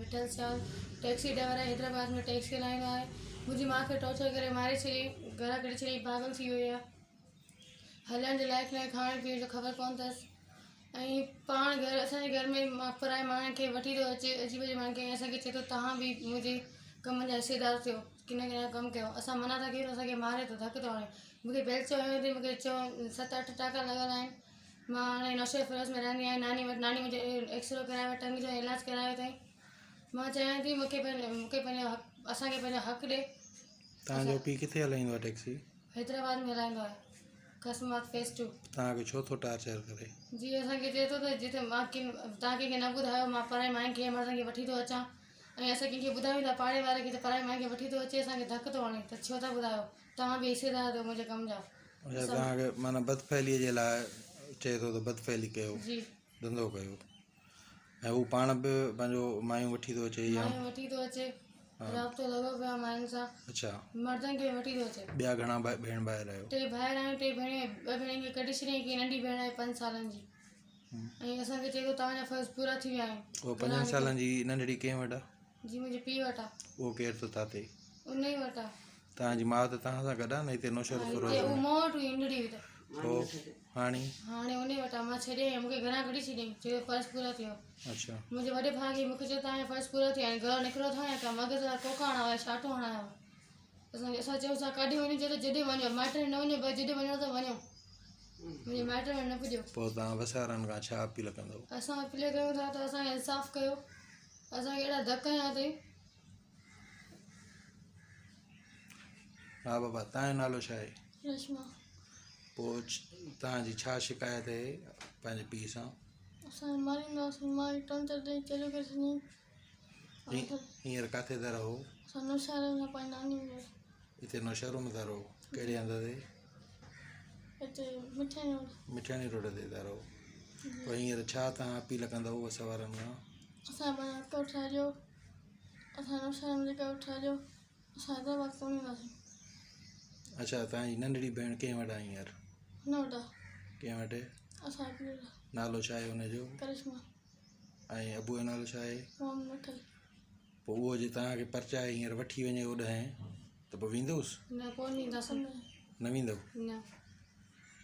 विठल सियाल taxi driver है, हैदराबाद में taxi हलाईंदो आहे। मुंहिंजी माउ खे टॉर्चर करे मारे छॾी, घरां कढी छॾी, पागल थी वई आहे। हलण जे लाइक़ न, खाइण पीअण जो ख़बर कोन अथसि। ऐं पाण घर असांजे घर में पराए माण्हुनि खे वठी थो अचे, अजीब अजीब माण्हुनि खे असांखे चए थो तव्हां बि मुंहिंजे कम जा हिसेदार थियो, किन किन कमु कयो। असां मना था कयूं त असांखे मारे थो, धकु थो हणे। मूंखे बेल्ट चयो अथई, मूंखे चयो 7-8 टाका लॻल आहिनि। मां हाणे नशे फिरोज़ में रहंदी आहियां। नानी मुंहिंजे एक्सरे करायो, टंग जो इलाजु करायो अथई। मां चाहियां थी मूंखे पंहिंजो हक़, असांखे पंहिंजो हक़ु ॾे। तव्हांजो पीउ किथे हलाईंदो आहे टैक्सी? हैदराबाद में हलाईंदो आहे, क़स्मात फेज़ 2। तव्हांखे छो थो टार्चर करे? जी असांखे चए थो त जिते मां तव्हां कंहिंखे न ॿुधायो, मां पराए माइनि खे असांखे वठी थो अचां। ऐं असां कंहिंखे ॿुधायूं था पाड़े वारे खे त पराए माइनि खे वठी थो अचे, असांखे धकु थो हणे। त छो था ॿुधायो? तव्हां बि हिसेदार थियो मुंहिंजे कम जा। अच्छा, तव्हांखे माना बदफ़ैलीअ जे लाइ चए थो त बदफ़ैली कयो, जी धंधो कयो। ऐं हू पाण बि पंहिंजो मायूं वठी थो अचे या मायूं वठी थो अचे, राब्तो लॻो पियो आहे मायुनि सां। अच्छा, मर्दनि खे वठी थो अचे। ॿिया घणा भेण भाउर आहियो? 3 भाउर आहियूं, 2 भेणियूं। 2 भेणियुनि खे कढी छॾियईं, हिकु नंढी भेण आहे 5 सालनि जी। ऐं असांखे चए थो तव्हांजा फ़र्ज़ पूरा थी विया आहिनि। उहो 5 सालनि जी नंढड़ी कंहिं वटि आहे? जी मुंहिंजे पीउ वटि आहे। उहो केरु थो ताते? उन ई वटि आहे। तव्हांजी माउ त तव्हां सां गॾु आहे न हिते नौशहर फिरोज़ उहो में? मूं वटि हुई नंढड़ी हुई त। पोइ हाणे उन ई वटि आहे। मां छॾे आई, मूंखे घरां कढी छॾियईं, चयो फ़र्ज़ पूरा थियो। अच्छा, मुंहिंजे वॾे भाउ खे मूंखे चयो तव्हांजा फ़र्ज़ पूरा थिया आहिनि, घरो निकिरो था या का मग़ज़ जा टोका हणायो या शाटो हणायो। असां चयूं था काॾे वञो, चयो जॾहिं वञो, माइटनि में न वञो, भई जॾहिं वञो त वञो। मुंहिंजे माइटनि में न पुॼो। पोइ तव्हां वसारनि खां छा अपील कंदव? असां अपील कयूं था त असांखे इंसाफ़ु कयो। असांखे अहिड़ा धक हयां अथई। हा बाबा, तव्हांजो नालो छा आहे? रश्मा। पोइ तव्हांजी छा शिकायत आहे पंहिंजे पीउ सां? असां मारींदासीं, मारी टॉर्चर ॾेई चालू करे छॾियईं। हींअर किथे था रहो? असां नौशहर में पंहिंजी नानी में। हिते नौशहर में था रहो? कहिड़े हंधि ते? हिते मिठाणी रोड ते था रहो? पोइ हींअर छा तव्हां अपील कंदव वसवारनि खां? असां पंहिंजा हक़ उठाइजो। असां नौशहर में जेका उठाइजो, असां हैदराबाद कोन ईंदासीं। अच्छा, तव्हांजी नंढड़ी भेण कंहिं वटि आहे हींअर? न वॾा कंहिं वटि? असां नालो छा आहे हुनजो? करिश्मा। ऐं अबूअ जो नालो छा आहे? मोहम्मद विठल। पोइ उहो जे तव्हांखे परचाए हींअर वठी वञे होॾां त पोइ वेंदुसि? न कोन ईंदासीं। न वेंदव? न।